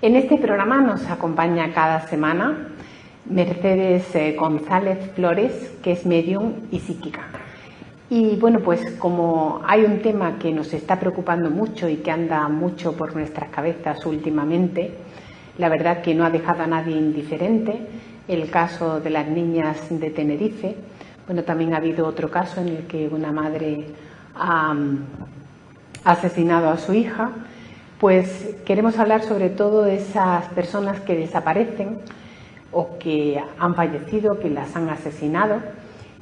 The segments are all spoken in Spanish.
En este programa nos acompaña cada semana Mercedes González Flores, que es médium y psíquica. Y bueno, pues como hay un tema que nos está preocupando mucho y que anda mucho por nuestras cabezas últimamente, la verdad que no ha dejado a nadie indiferente, el caso de las niñas de Tenerife. Bueno, también ha habido otro caso en el que una madre ha asesinado a su hija. Pues queremos hablar sobre todo de esas personas que desaparecen o que han fallecido, que las han asesinado,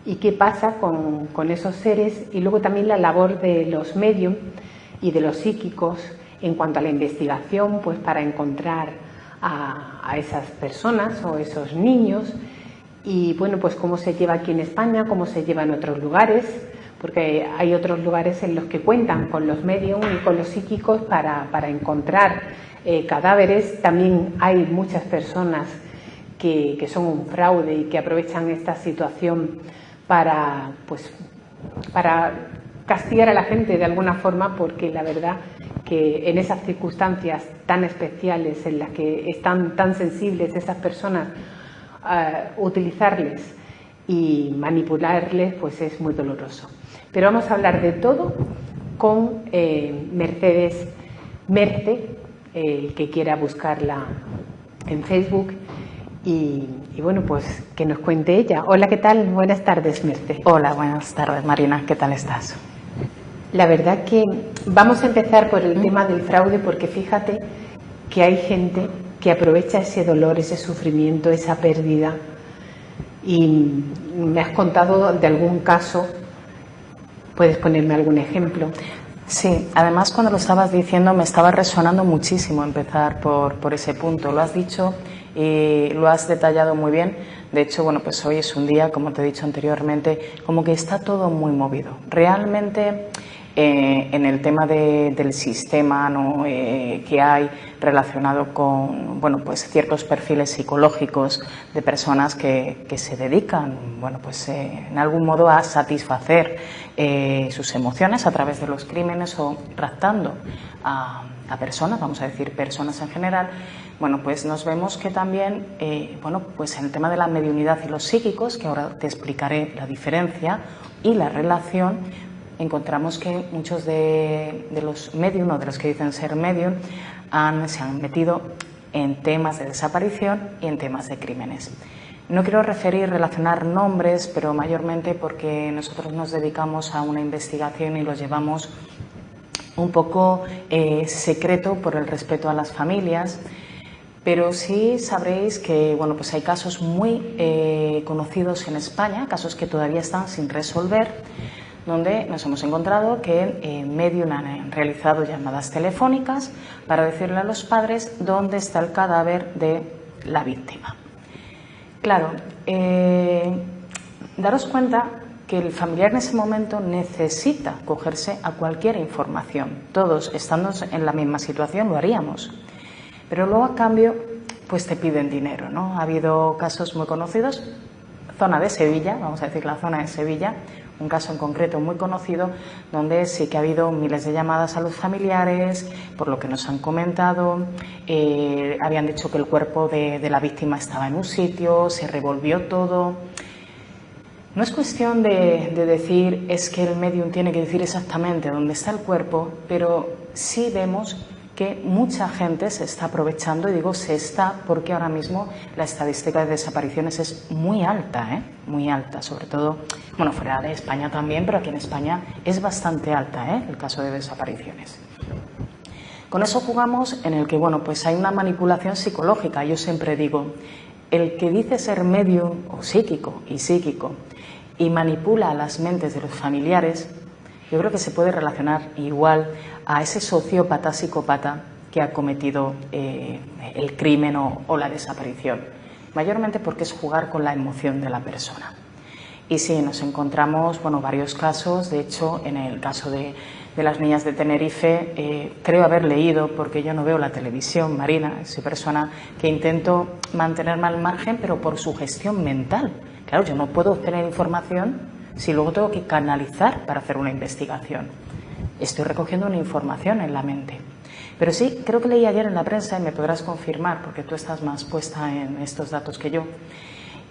y qué pasa con esos seres, y luego también la labor de los médium y de los psíquicos en cuanto a la investigación, pues para encontrar a esas personas o esos niños, y bueno, pues cómo se lleva aquí en España, cómo se lleva en otros lugares, porque hay otros lugares en los que cuentan con los médium y con los psíquicos para encontrar cadáveres. También hay muchas personas que son un fraude y que aprovechan esta situación para castigar a la gente de alguna forma, porque la verdad que en esas circunstancias tan especiales en las que están tan sensibles esas personas, utilizarles y manipularles pues es muy doloroso. Pero vamos a hablar de todo con Mercedes Merce, el que quiera buscarla en Facebook, y bueno, pues que nos cuente ella. Hola, ¿qué tal? Buenas tardes, Merce. Hola, buenas tardes, Marina, ¿qué tal estás? La verdad que vamos a empezar por el tema del fraude, porque fíjate que hay gente que aprovecha ese dolor, ese sufrimiento, esa pérdida, y me has contado de algún caso. ¿Puedes ponerme algún ejemplo? Sí, además cuando lo estabas diciendo me estaba resonando muchísimo empezar por ese punto. Lo has dicho y lo has detallado muy bien. De hecho, bueno, pues hoy es un día, como te he dicho anteriormente, como que está todo muy movido. Realmente en el tema del sistema, ¿no? Que hay relacionado con, bueno, pues ciertos perfiles psicológicos de personas que se dedican, bueno, pues en algún modo a satisfacer sus emociones a través de los crímenes o raptando a personas, vamos a decir personas en general. Bueno, pues nos vemos que también, bueno, pues en el tema de la mediunidad y los psíquicos, que ahora te explicaré la diferencia y la relación, encontramos que muchos de los medium o de los que dicen ser medium se han metido en temas de desaparición y en temas de crímenes. No quiero relacionar nombres, pero mayormente porque nosotros nos dedicamos a una investigación y lo llevamos un poco secreto por el respeto a las familias, pero sí sabréis que, bueno, pues hay casos muy conocidos en España, casos que todavía están sin resolver, donde nos hemos encontrado que medium han realizado llamadas telefónicas para decirle a los padres dónde está el cadáver de la víctima. Claro, daros cuenta que el familiar en ese momento necesita cogerse a cualquier información. Todos, estando en la misma situación, lo haríamos. Pero luego, a cambio, pues te piden dinero, ¿no? Ha habido casos muy conocidos, zona de Sevilla, vamos a decir la zona de Sevilla, un caso en concreto muy conocido, donde sí que ha habido miles de llamadas a los familiares, por lo que nos han comentado. Habían dicho que el cuerpo de la víctima estaba en un sitio, se revolvió todo. No es cuestión de decir es que el medium tiene que decir exactamente dónde está el cuerpo, pero sí vemos que mucha gente se está aprovechando, y digo se está porque ahora mismo la estadística de desapariciones es muy alta, muy alta, sobre todo, bueno, fuera de España también, pero aquí en España es bastante alta, el caso de desapariciones. Con eso jugamos en el que, bueno, pues hay una manipulación psicológica. Yo siempre digo, el que dice ser medium o psíquico y manipula a las mentes de los familiares, yo creo que se puede relacionar igual a ese sociópata, psicópata que ha cometido el crimen o la desaparición, mayormente porque es jugar con la emoción de la persona. Y sí, nos encontramos, bueno, varios casos. De hecho, en el caso de las niñas de Tenerife, creo haber leído, porque yo no veo la televisión, Marina, soy persona que intento mantenerme al margen, pero por sugestión mental. Claro, yo no puedo obtener información si luego tengo que canalizar para hacer una investigación. Estoy recogiendo una información en la mente. Pero sí, creo que leí ayer en la prensa, y me podrás confirmar, porque tú estás más puesta en estos datos que yo,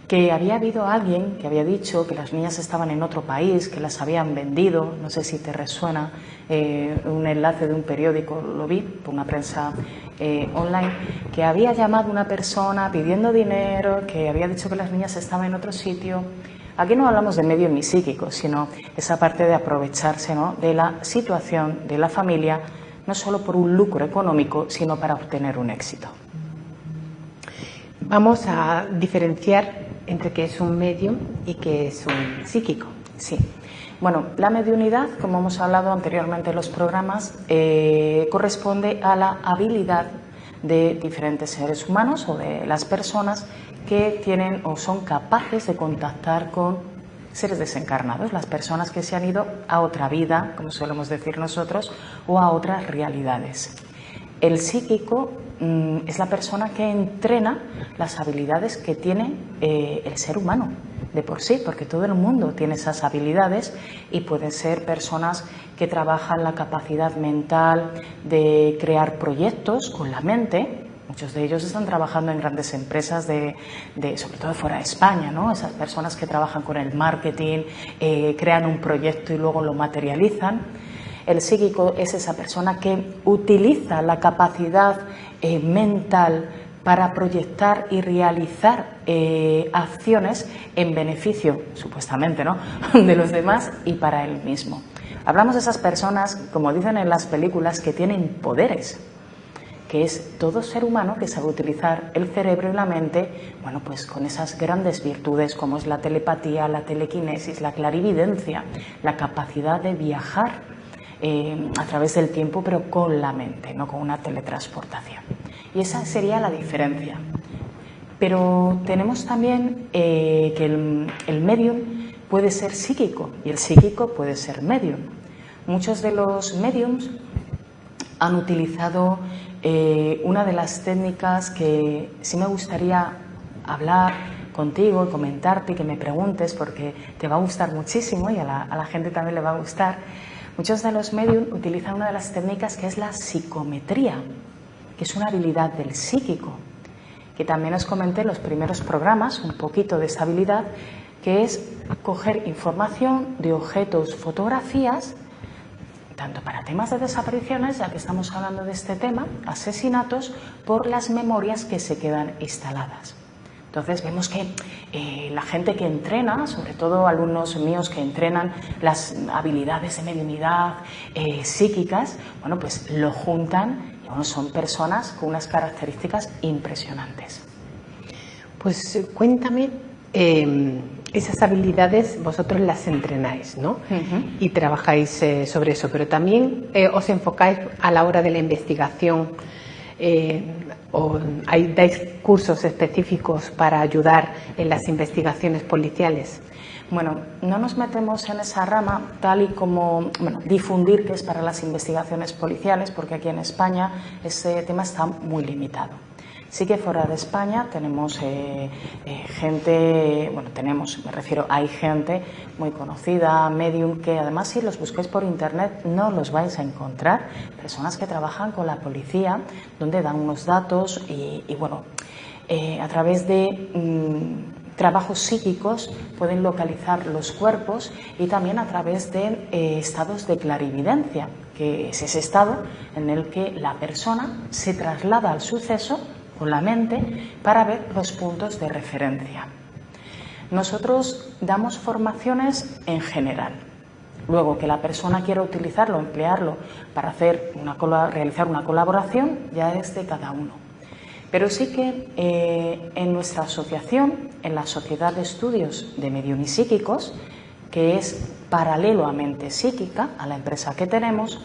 que había habido alguien que había dicho que las niñas estaban en otro país, que las habían vendido, no sé si te resuena, un enlace de un periódico, lo vi por una prensa online, que había llamado a una persona pidiendo dinero, que había dicho que las niñas estaban en otro sitio. Aquí no hablamos de medio ni psíquico, sino esa parte de aprovecharse, ¿no?, de la situación de la familia, no solo por un lucro económico, sino para obtener un éxito. Vamos a diferenciar entre qué es un medium y qué es un psíquico. Sí. Bueno, la mediunidad, como hemos hablado anteriormente en los programas, corresponde a la habilidad de diferentes seres humanos o de las personas que tienen o son capaces de contactar con seres desencarnados, las personas que se han ido a otra vida, como solemos decir nosotros, o a otras realidades. El psíquico es la persona que entrena las habilidades que tiene el ser humano de por sí, porque todo el mundo tiene esas habilidades y pueden ser personas que trabajan la capacidad mental de crear proyectos con la mente. Muchos de ellos están trabajando en grandes empresas sobre todo fuera de España, ¿no? Esas personas que trabajan con el marketing, crean un proyecto y luego lo materializan. El psíquico es esa persona que utiliza la capacidad mental para proyectar y realizar acciones en beneficio, supuestamente, ¿no?, de los demás y para él mismo. Hablamos de esas personas, como dicen en las películas, que tienen poderes, que es todo ser humano que sabe utilizar el cerebro y la mente, bueno, pues con esas grandes virtudes como es la telepatía, la telequinesis, la clarividencia, la capacidad de viajar a través del tiempo, pero con la mente, no con una teletransportación. Y esa sería la diferencia. Pero tenemos también que el medium puede ser psíquico y el psíquico puede ser medium. Muchos de los mediums han utilizado una de las técnicas que sí me gustaría hablar contigo y comentarte y que me preguntes, porque te va a gustar muchísimo y a la gente también le va a gustar. Muchos de los medium utilizan una de las técnicas que es la psicometría, que es una habilidad del psíquico, que también os comenté en los primeros programas, un poquito de esa habilidad, que es coger información de objetos, fotografías, tanto para temas de desapariciones, ya que estamos hablando de este tema, asesinatos, por las memorias que se quedan instaladas. Entonces vemos que la gente que entrena, sobre todo alumnos míos que entrenan las habilidades de mediunidad psíquicas, bueno, pues lo juntan y bueno, son personas con unas características impresionantes. Pues cuéntame, esas habilidades vosotros las entrenáis, ¿no? Uh-huh. Y trabajáis sobre eso, pero también os enfocáis a la hora de la investigación. ¿O dais cursos específicos para ayudar en las investigaciones policiales? Bueno, no nos metemos en esa rama tal y como difundir qué es para las investigaciones policiales, porque aquí en España ese tema está muy limitado. Sí que fuera de España tenemos gente, hay gente muy conocida, medium, que además si los busquéis por internet no los vais a encontrar, personas que trabajan con la policía, donde dan unos datos y a través de trabajos psíquicos pueden localizar los cuerpos y también a través de estados de clarividencia, que es ese estado en el que la persona se traslada al suceso con la mente para ver los puntos de referencia. Nosotros damos formaciones en general. Luego, que la persona quiera utilizarlo, emplearlo para realizar una colaboración, ya es de cada uno. Pero sí que en nuestra asociación, en la Sociedad de Estudios de Medium y Psíquicos, que es paralelo a Mente Psíquica, a la empresa que tenemos,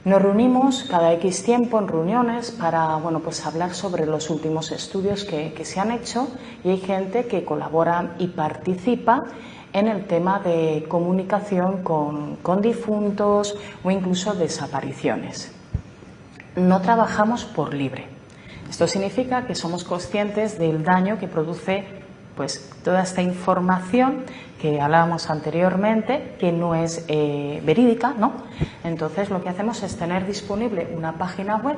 nos reunimos cada X tiempo en reuniones para hablar sobre los últimos estudios que se han hecho, y hay gente que colabora y participa en el tema de comunicación con difuntos o incluso desapariciones. No trabajamos por libre. Esto significa que somos conscientes del daño que produce pues toda esta información que hablábamos anteriormente, que no es verídica, ¿no? Entonces lo que hacemos es tener disponible una página web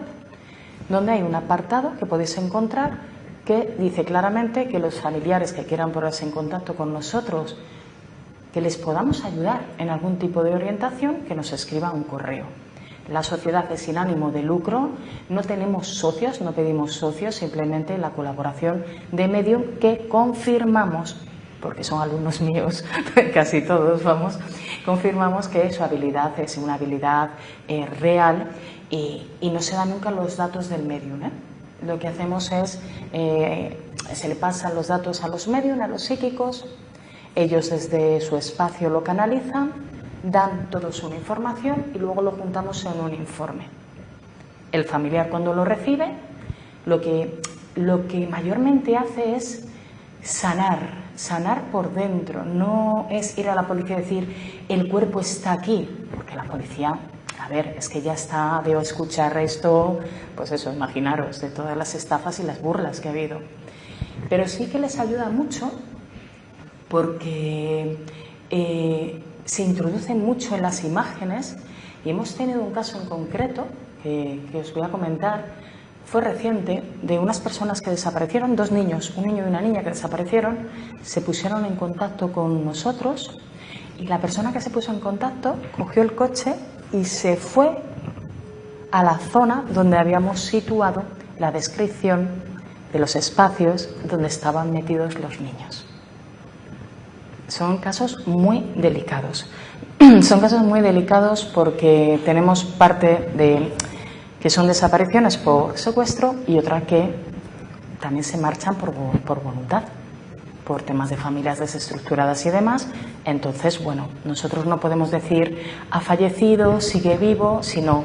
donde hay un apartado que podéis encontrar que dice claramente que los familiares que quieran ponerse en contacto con nosotros, que les podamos ayudar en algún tipo de orientación, que nos escriban un correo. La sociedad es sin ánimo de lucro, no tenemos socios, no pedimos socios, simplemente la colaboración de Medium, que confirmamos, porque son alumnos míos, casi todos, vamos, confirmamos que su habilidad es una habilidad real y no se dan nunca los datos del Medium, ¿eh? Lo que hacemos es, se le pasan los datos a los Medium, a los psíquicos, ellos desde su espacio lo canalizan, dan todos una información y luego lo juntamos en un informe. El familiar, cuando lo recibe, lo que mayormente hace es sanar por dentro. No es ir a la policía y decir el cuerpo está aquí, porque la policía, a ver, es que ya está de escuchar esto, pues eso, imaginaros, de todas las estafas y las burlas que ha habido. Pero sí que les ayuda mucho porque se introducen mucho en las imágenes, y hemos tenido un caso en concreto que os voy a comentar. Fue reciente, de unas personas que desaparecieron, dos niños, un niño y una niña que desaparecieron, se pusieron en contacto con nosotros y la persona que se puso en contacto cogió el coche y se fue a la zona donde habíamos situado la descripción de los espacios donde estaban metidos los niños. Son casos muy delicados. Son casos muy delicados porque tenemos parte de que son desapariciones por secuestro y otra que también se marchan por voluntad, por temas de familias desestructuradas y demás. Entonces, bueno, nosotros no podemos decir ha fallecido, sigue vivo, sino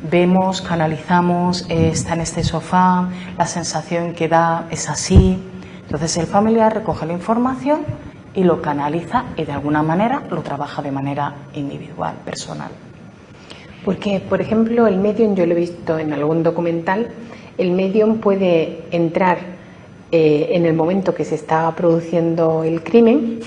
vemos, canalizamos, está en este sofá, la sensación que da es así. Entonces el familiar recoge la información y lo canaliza y de alguna manera lo trabaja de manera individual, personal. Porque, por ejemplo, el medium, yo lo he visto en algún documental, el medium puede entrar en el momento que se está produciendo el crimen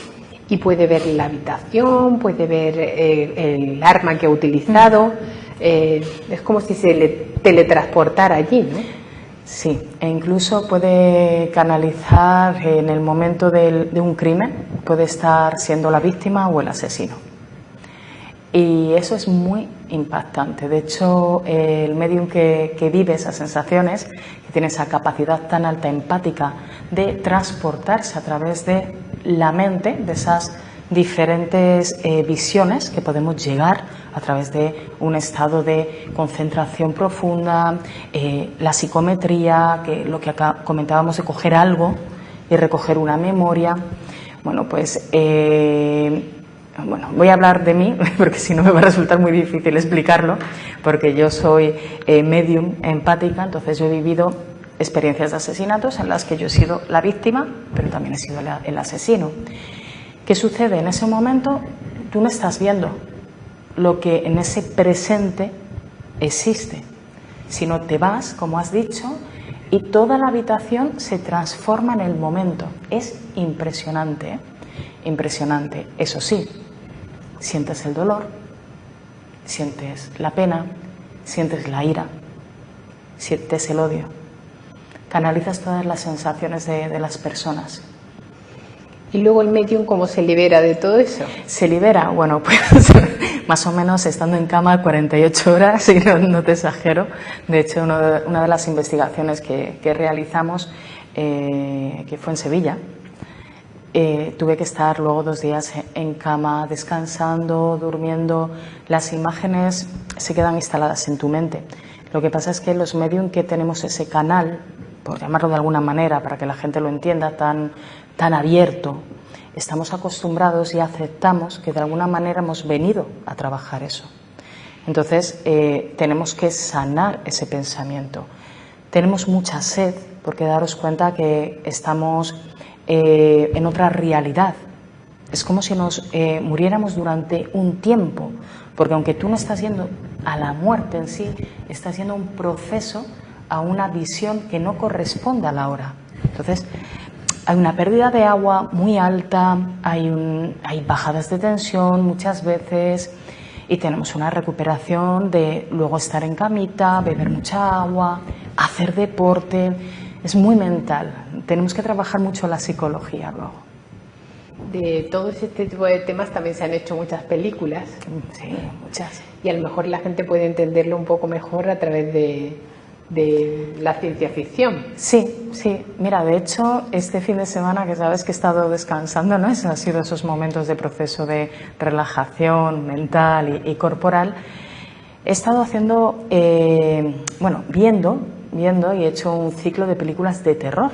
y puede ver la habitación, puede ver el arma que ha utilizado, es como si se le teletransportara allí, ¿no? Sí, e incluso puede canalizar en el momento de un crimen, puede estar siendo la víctima o el asesino. Y eso es muy impactante. De hecho, el medium que vive esas sensaciones, que tiene esa capacidad tan alta empática de transportarse a través de la mente, de esas diferentes visiones que podemos llegar a través de un estado de concentración profunda, la psicometría, que lo que acá comentábamos de coger algo y recoger una memoria. Bueno, pues voy a hablar de mí porque si no me va a resultar muy difícil explicarlo, porque yo soy medium empática, entonces yo he vivido experiencias de asesinatos en las que yo he sido la víctima, pero también he sido el asesino. ¿Qué sucede? En ese momento tú no estás viendo lo que en ese presente existe, sino te vas, como has dicho, y toda la habitación se transforma en el momento. Es impresionante, ¿eh? Impresionante. Eso sí, sientes el dolor, sientes la pena, sientes la ira, sientes el odio. Canalizas todas las sensaciones de las personas. ¿Y luego el medium cómo se libera de todo eso? Se libera, bueno, pues más o menos estando en cama 48 horas, y no te exagero. De hecho, una de las investigaciones que realizamos, que fue en Sevilla, tuve que estar luego 2 días en cama, descansando, durmiendo. Las imágenes se quedan instaladas en tu mente. Lo que pasa es que los medium que tenemos ese canal, por llamarlo de alguna manera, para que la gente lo entienda, tan abierto, estamos acostumbrados y aceptamos que de alguna manera hemos venido a trabajar eso. Entonces tenemos que sanar ese pensamiento. Tenemos mucha sed, porque daros cuenta que estamos en otra realidad. Es como si nos muriéramos durante un tiempo, porque aunque tú no estás yendo a la muerte en sí, estás yendo a un proceso, a una visión que no corresponde a la hora. Entonces, hay una pérdida de agua muy alta, hay bajadas de tensión muchas veces y tenemos una recuperación de luego estar en camita, beber mucha agua, hacer deporte. Es muy mental, tenemos que trabajar mucho la psicología luego. De todo este tipo de temas también se han hecho muchas películas. Sí, muchas. Y a lo mejor la gente puede entenderlo un poco mejor a través de la ciencia ficción. Sí, sí. Mira, de hecho, este fin de semana, que sabes que he estado descansando, ¿no? Han sido esos momentos de proceso de relajación mental y corporal. He estado haciendo, viendo y he hecho un ciclo de películas de terror.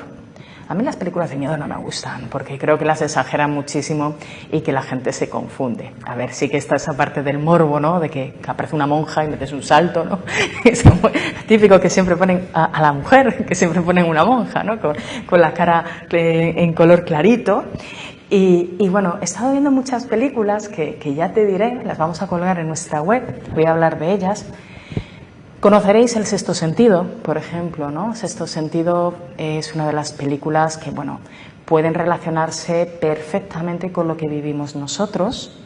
A mí las películas de miedo no me gustan porque creo que las exageran muchísimo y que la gente se confunde. A ver, sí que está esa parte del morbo, ¿no? De que aparece una monja y metes un salto, ¿no? Es muy típico que siempre ponen a la mujer, que siempre ponen una monja, ¿no? Con la cara en color clarito. Y bueno, he estado viendo muchas películas que ya te diré, las vamos a colgar en nuestra web, voy a hablar de ellas. Conoceréis El Sexto Sentido, por ejemplo, ¿no? Sexto Sentido es una de las películas que, bueno, pueden relacionarse perfectamente con lo que vivimos nosotros.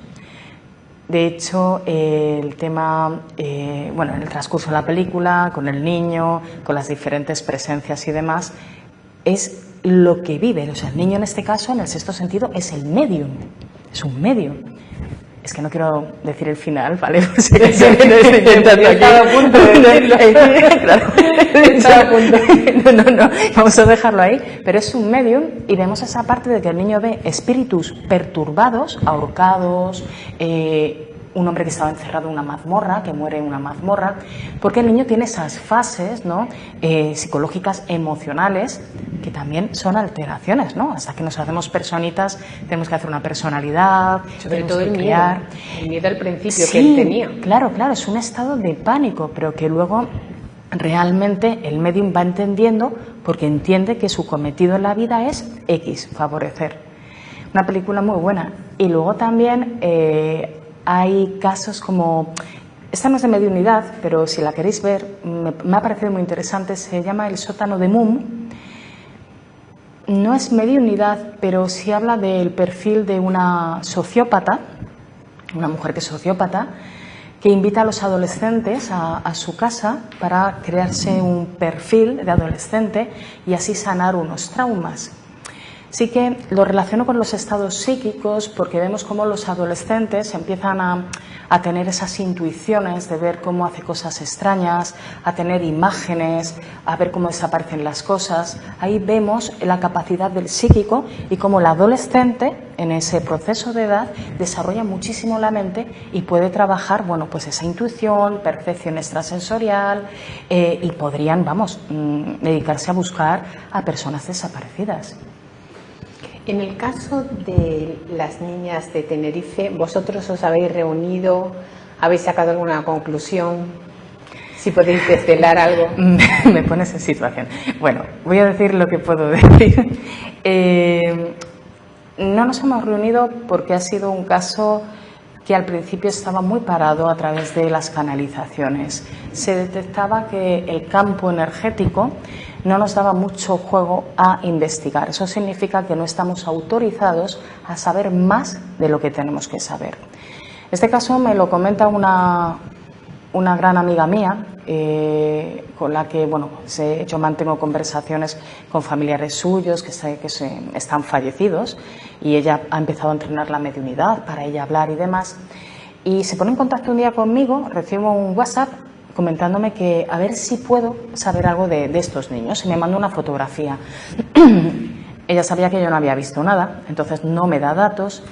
De hecho, el tema, en el transcurso de la película, con el niño, con las diferentes presencias y demás, es lo que vive. O sea, el niño en este caso, en El Sexto Sentido, es el medium, es un medium. Es que no quiero decir el final, ¿vale? Sí, estaba a punto de decirlo. No, vamos a dejarlo ahí. Pero es un medium y vemos esa parte de que el niño ve espíritus perturbados, ahorcados, un hombre que estaba encerrado en una mazmorra, que muere en una mazmorra, porque el niño tiene esas fases, ¿no? Psicológicas, emocionales, que también son alteraciones, ¿no? Hasta que nos hacemos personitas, tenemos que hacer una personalidad, sobre todo el miedo al principio sí, que él tenía. Claro, es un estado de pánico, pero que luego realmente el medium va entendiendo porque entiende que su cometido en la vida es X, favorecer. Una película muy buena. Y luego también hay casos como, esta no es de mediunidad, pero si la queréis ver, me ha parecido muy interesante, se llama El Sótano de Mum. No es mediunidad, pero sí habla del perfil de una sociópata, una mujer que es sociópata, que invita a los adolescentes a su casa para crearse un perfil de adolescente y así sanar unos traumas. Sí que lo relaciono con los estados psíquicos porque vemos cómo los adolescentes empiezan a tener esas intuiciones de ver cómo hace cosas extrañas, a tener imágenes, a ver cómo desaparecen las cosas. Ahí vemos la capacidad del psíquico y cómo el adolescente en ese proceso de edad desarrolla muchísimo la mente y puede trabajar, pues esa intuición, percepción extrasensorial y podrían, dedicarse a buscar a personas desaparecidas. En el caso de las niñas de Tenerife, ¿vosotros os habéis reunido? ¿Habéis sacado alguna conclusión? Si podéis desvelar algo. Me pones en situación. Bueno, voy a decir lo que puedo decir. No nos hemos reunido porque ha sido un caso que al principio estaba muy parado a través de las canalizaciones. Se detectaba que el campo energético no nos daba mucho juego a investigar. Eso significa que no estamos autorizados a saber más de lo que tenemos que saber. Este caso me lo comenta una gran amiga mía, con la que yo mantengo conversaciones con familiares suyos que están fallecidos, y ella ha empezado a entrenar la mediunidad para ella hablar y demás, y se pone en contacto un día conmigo, recibo un WhatsApp comentándome que a ver si puedo saber algo de estos niños, y me manda una fotografía. Ella sabía que yo no había visto nada, entonces no me da datos.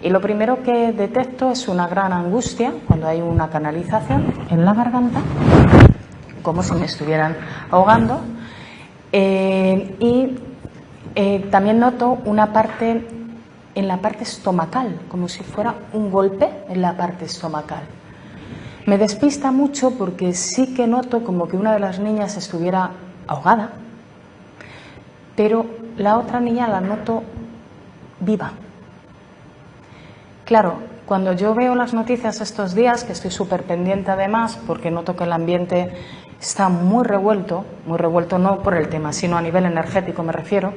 Y lo primero que detecto es una gran angustia cuando hay una canalización en la garganta, como si me estuvieran ahogando. También noto una parte en la parte estomacal, como si fuera un golpe en la parte estomacal. Me despista mucho porque sí que noto como que una de las niñas estuviera ahogada, pero la otra niña la noto viva. Claro, cuando yo veo las noticias estos días, que estoy súper pendiente además, porque noto que el ambiente está muy revuelto no por el tema, sino a nivel energético me refiero,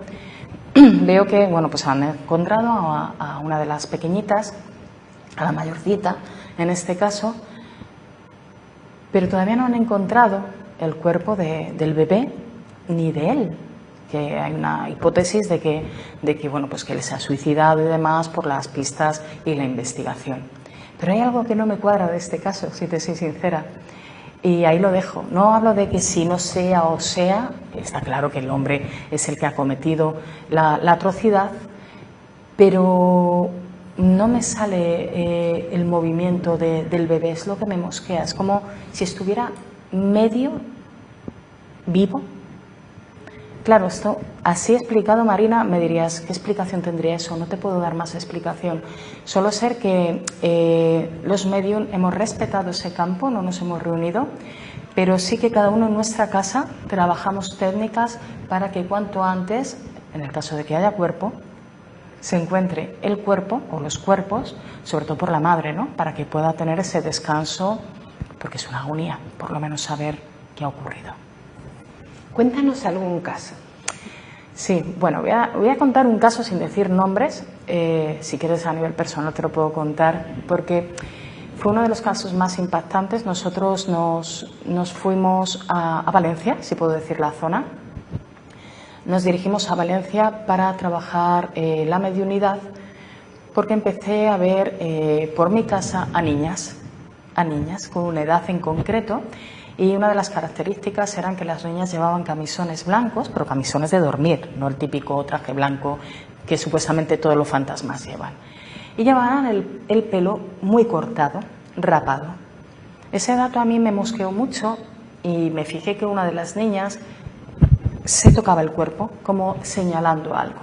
veo que, bueno, pues han encontrado a una de las pequeñitas, a la mayorcita en este caso, pero todavía no han encontrado el cuerpo del bebé ni de él, que hay una hipótesis de que bueno, pues que él se ha suicidado y demás por las pistas y la investigación. Pero hay algo que no me cuadra de este caso, si te soy sincera, y ahí lo dejo. No hablo de que si no sea o sea, está claro que el hombre es el que ha cometido la atrocidad, pero no me sale el movimiento del bebé, es lo que me mosquea, es como si estuviera medio vivo. Claro, esto así explicado, Marina, me dirías, ¿qué explicación tendría eso? No te puedo dar más explicación. Solo ser que los medium hemos respetado ese campo, no nos hemos reunido, pero sí que cada uno en nuestra casa trabajamos técnicas para que cuanto antes, en el caso de que haya cuerpo, se encuentre el cuerpo o los cuerpos, sobre todo por la madre, ¿no? Para que pueda tener ese descanso, porque es una agonía, por lo menos saber qué ha ocurrido. Cuéntanos algún caso. Sí, bueno, voy a contar un caso sin decir nombres, si quieres a nivel personal te lo puedo contar, porque fue uno de los casos más impactantes. Nosotros nos fuimos a Valencia, si puedo decir la zona. Nos dirigimos a Valencia para trabajar la mediunidad, porque empecé a ver por mi casa a niñas con una edad en concreto. Y una de las características eran que las niñas llevaban camisones blancos, pero camisones de dormir, no el típico traje blanco que supuestamente todos los fantasmas llevan. Y llevaban el pelo muy cortado, rapado. Ese dato a mí me mosqueó mucho y me fijé que una de las niñas se tocaba el cuerpo como señalando algo.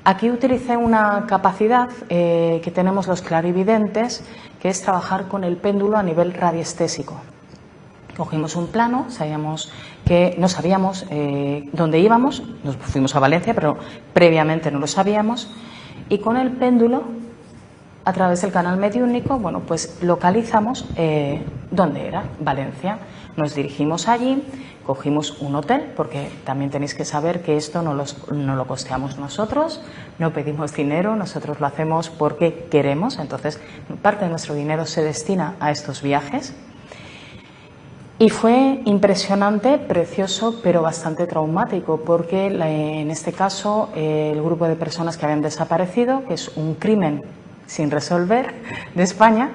Aquí utilicé una capacidad que tenemos los clarividentes, que es trabajar con el péndulo a nivel radiestésico. Cogimos un plano, no sabíamos dónde íbamos, nos fuimos a Valencia, pero previamente no lo sabíamos, y con el péndulo, a través del canal mediúnico, bueno, pues localizamos dónde era, Valencia. Nos dirigimos allí, cogimos un hotel, porque también tenéis que saber que esto no lo costeamos nosotros, no pedimos dinero, nosotros lo hacemos porque queremos, entonces parte de nuestro dinero se destina a estos viajes. Y fue impresionante, precioso, pero bastante traumático, porque en este caso el grupo de personas que habían desaparecido, que es un crimen sin resolver de España,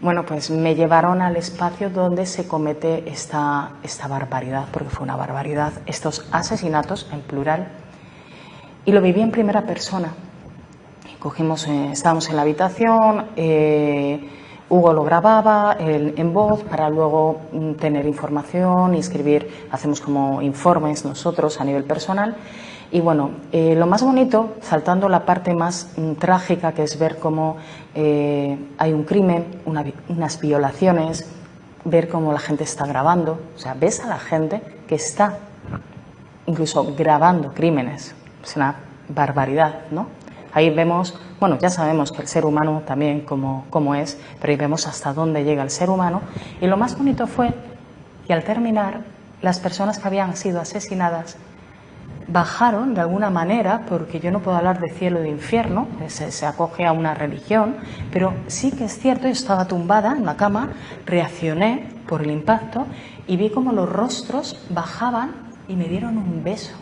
bueno, pues me llevaron al espacio donde se comete esta barbaridad, porque fue una barbaridad, estos asesinatos en plural, y lo viví en primera persona. Estábamos en la habitación, Hugo lo grababa en voz para luego tener información y escribir, hacemos como informes nosotros a nivel personal. Y bueno, lo más bonito, saltando la parte más trágica, que es ver cómo hay un crimen, unas violaciones, ver cómo la gente está grabando, o sea, ves a la gente que está incluso grabando crímenes, es una barbaridad, ¿no? Ahí vemos, bueno, ya sabemos que el ser humano también como es, pero ahí vemos hasta dónde llega el ser humano. Y lo más bonito fue que al terminar, las personas que habían sido asesinadas bajaron de alguna manera, porque yo no puedo hablar de cielo y de infierno, se acoge a una religión, pero sí que es cierto, yo estaba tumbada en la cama, reaccioné por el impacto y vi como los rostros bajaban y me dieron un beso.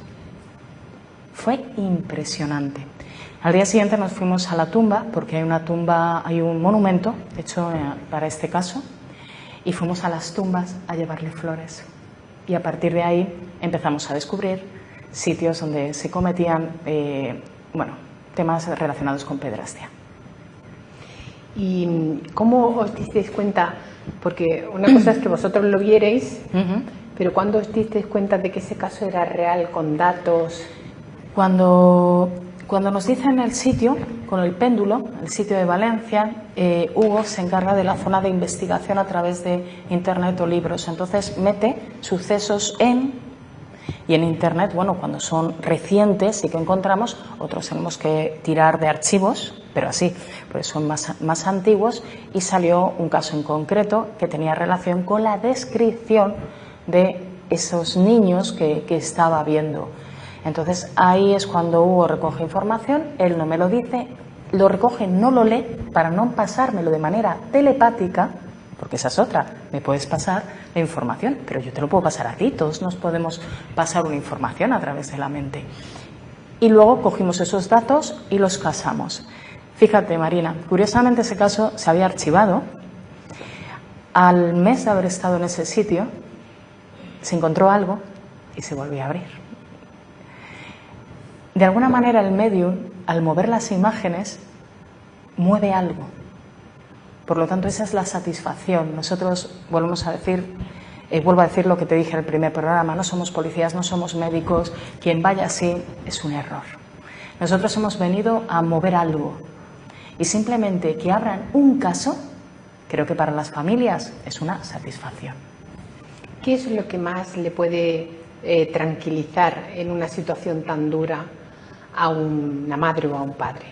Fue impresionante. Al día siguiente nos fuimos a la tumba, porque hay un monumento hecho para este caso, y fuimos a las tumbas a llevarle flores. Y a partir de ahí empezamos a descubrir sitios donde se cometían temas relacionados con pederastia. ¿Y cómo os disteis cuenta? Porque una cosa es que vosotros lo vierais, pero ¿cuándo os disteis cuenta de que ese caso era real, con datos? Cuando nos dicen el sitio, con el péndulo, el sitio de Valencia, Hugo se encarga de la zona de investigación a través de Internet o libros. Entonces mete sucesos y en Internet, bueno, cuando son recientes sí que encontramos, otros tenemos que tirar de archivos, pero así, pues son más antiguos, y salió un caso en concreto que tenía relación con la descripción de esos niños que estaba viendo. Entonces ahí es cuando Hugo recoge información, él no me lo dice, lo recoge, no lo lee, para no pasármelo de manera telepática, porque esa es otra, me puedes pasar la información, pero yo te lo puedo pasar a ti, todos nos podemos pasar una información a través de la mente. Y luego cogimos esos datos y los casamos. Fíjate, Marina, curiosamente ese caso se había archivado. Al mes de haber estado en ese sitio, se encontró algo y se volvió a abrir. De alguna manera el medium, al mover las imágenes, mueve algo. Por lo tanto, esa es la satisfacción. Nosotros, vuelvo a decir lo que te dije en el primer programa, no somos policías, no somos médicos, quien vaya así es un error. Nosotros hemos venido a mover algo y simplemente que abran un caso, creo que para las familias es una satisfacción. ¿Qué es lo que más le puede tranquilizar en una situación tan dura a una madre o a un padre?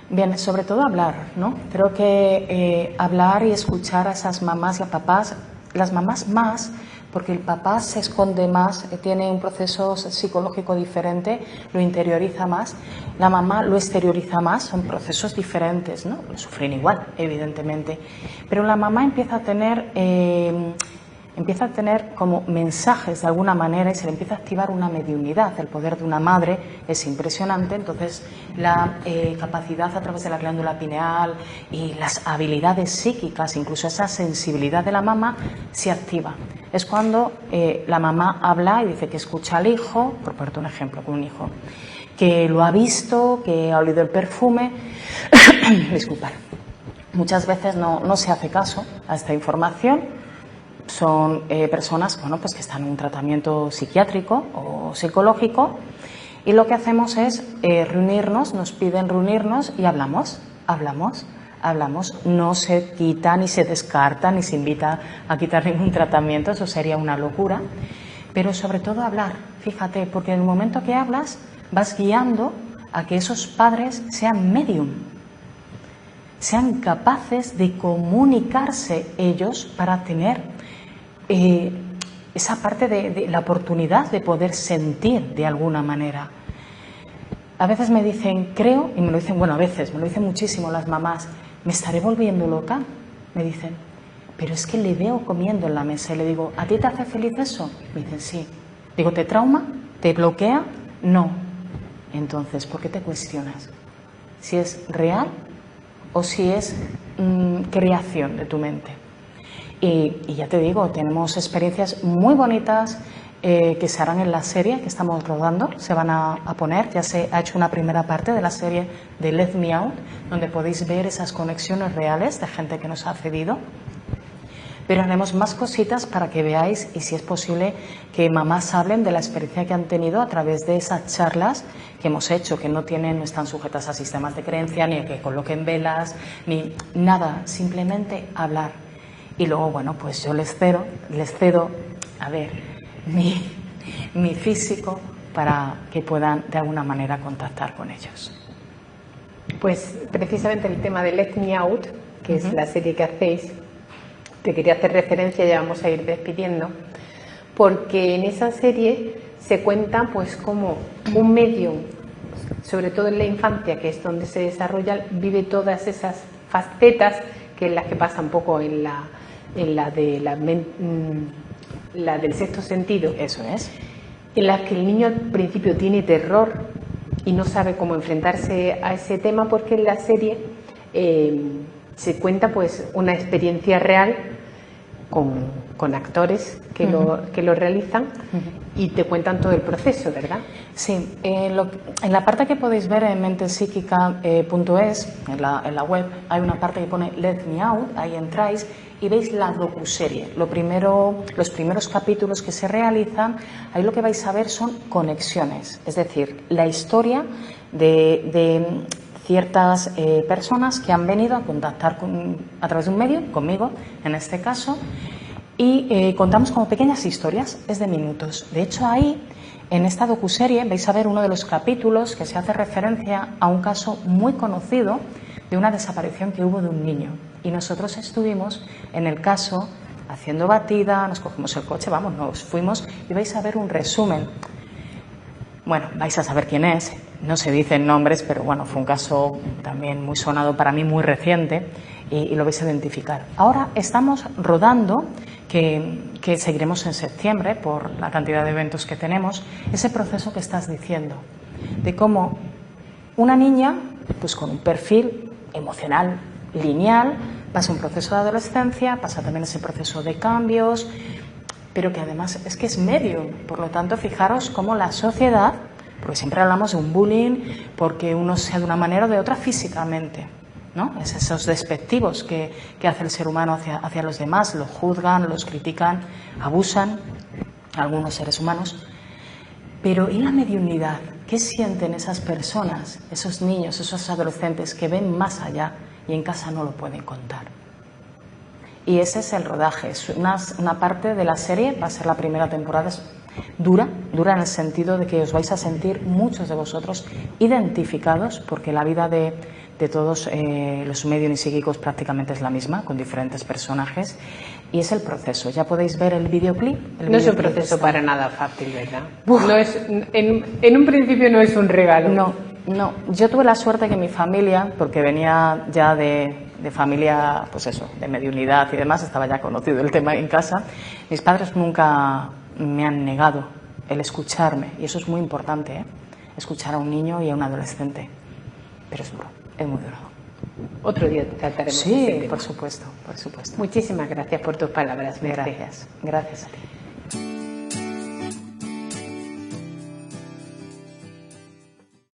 Bien, sobre todo hablar, ¿no? Creo que hablar y escuchar a esas mamás y a papás, las mamás más, porque el papá se esconde más, tiene un proceso psicológico diferente, lo interioriza más, la mamá lo exterioriza más, son procesos diferentes, ¿no? Lo sufren igual, evidentemente, pero la mamá empieza a tener como mensajes de alguna manera y se le empieza a activar una mediunidad. El poder de una madre es impresionante, entonces la capacidad a través de la glándula pineal y las habilidades psíquicas, incluso esa sensibilidad de la mamá, se activa. Es cuando la mamá habla y dice que escucha al hijo, por ponerte un ejemplo con un hijo, que lo ha visto, que ha olido el perfume. Disculpad. Muchas veces no se hace caso a esta información. Son personas pues que están en un tratamiento psiquiátrico o psicológico y lo que hacemos es reunirnos, nos piden reunirnos y hablamos. No se quita ni se descarta ni se invita a quitar ningún tratamiento, eso sería una locura, pero sobre todo hablar, fíjate, porque en el momento que hablas vas guiando a que esos padres sean medium, sean capaces de comunicarse ellos para tener esa parte de la oportunidad de poder sentir de alguna manera. A veces me dicen, creo, y me lo dicen, a veces, me lo dicen muchísimo las mamás, ¿me estaré volviendo loca? Me dicen, pero es que le veo comiendo en la mesa y le digo, ¿a ti te hace feliz eso? Me dicen, sí. Digo, ¿te trauma? ¿Te bloquea? No. Entonces, ¿por qué te cuestionas? Si es real o si es creación de tu mente. Y ya te digo, tenemos experiencias muy bonitas que se harán en la serie que estamos rodando, se van a poner, ya se ha hecho una primera parte de la serie de Let Me Out, donde podéis ver esas conexiones reales de gente que nos ha cedido. Pero haremos más cositas para que veáis y si es posible que mamás hablen de la experiencia que han tenido a través de esas charlas que hemos hecho, que no están sujetas a sistemas de creencia, ni a que coloquen velas, ni nada, simplemente hablar. Y luego, pues yo les cedo, a ver, mi físico para que puedan de alguna manera contactar con ellos. Pues precisamente el tema de Let Me Out, que es la serie que hacéis, te quería hacer referencia, ya vamos a ir despidiendo, porque en esa serie se cuenta pues como un medium, sobre todo en la infancia, que es donde se desarrolla, vive todas esas facetas que es las que pasa un poco en la del sexto sentido. Eso es. En las que el niño al principio tiene terror y no sabe cómo enfrentarse a ese tema, porque en la serie se cuenta pues una experiencia real con actores que lo realizan y te cuentan todo el proceso, ¿verdad? Sí, en la parte que podéis ver en mentepsiquica.es, en la web, hay una parte que pone Let Me Out, ahí entráis y veis la docuserie. Los primeros capítulos que se realizan, ahí lo que vais a ver son conexiones, es decir, la historia de ciertas personas que han venido a contactar a través de un medio, conmigo en este caso, y contamos como pequeñas historias, es de minutos. De hecho, ahí, en esta docuserie, vais a ver uno de los capítulos que se hace referencia a un caso muy conocido de una desaparición que hubo de un niño. Y nosotros estuvimos en el caso haciendo batida, nos cogimos el coche, nos fuimos y vais a ver un resumen. Bueno, vais a saber quién es, no se dicen nombres, pero bueno, fue un caso también muy sonado para mí, muy reciente, y lo vais a identificar. Ahora estamos rodando, que seguiremos en septiembre por la cantidad de eventos que tenemos, ese proceso que estás diciendo, de cómo una niña, pues con un perfil emocional lineal, pasa un proceso de adolescencia, pasa también ese proceso de cambios, pero que además es que es medium. Por lo tanto, fijaros cómo la sociedad, porque siempre hablamos de un bullying, porque uno sea de una manera o de otra físicamente, ¿no? Es esos despectivos que hace el ser humano hacia los demás, los juzgan, los critican, abusan, algunos seres humanos. Pero ¿y la mediunidad? ¿Qué sienten esas personas, esos niños, esos adolescentes que ven más allá y en casa no lo pueden contar? Y ese es el rodaje, es una parte de la serie, va a ser la primera temporada, es dura en el sentido de que os vais a sentir muchos de vosotros identificados, porque la vida de todos los medium y psíquicos prácticamente es la misma, con diferentes personajes, y es el proceso. Ya podéis ver el videoclip. No es un proceso para nada fácil, ¿verdad? No es, en un principio no es un regalo. No, yo tuve la suerte que mi familia, porque venía ya de familia, pues eso, de mediunidad y demás, estaba ya conocido el tema en casa, mis padres nunca me han negado el escucharme, y eso es muy importante, ¿eh? Escuchar a un niño y a un adolescente, pero es duro, es muy duro. Otro día trataremos Sí, ese tema. por supuesto, por supuesto. Muchísimas gracias por tus palabras, Mercedes. Gracias a ti.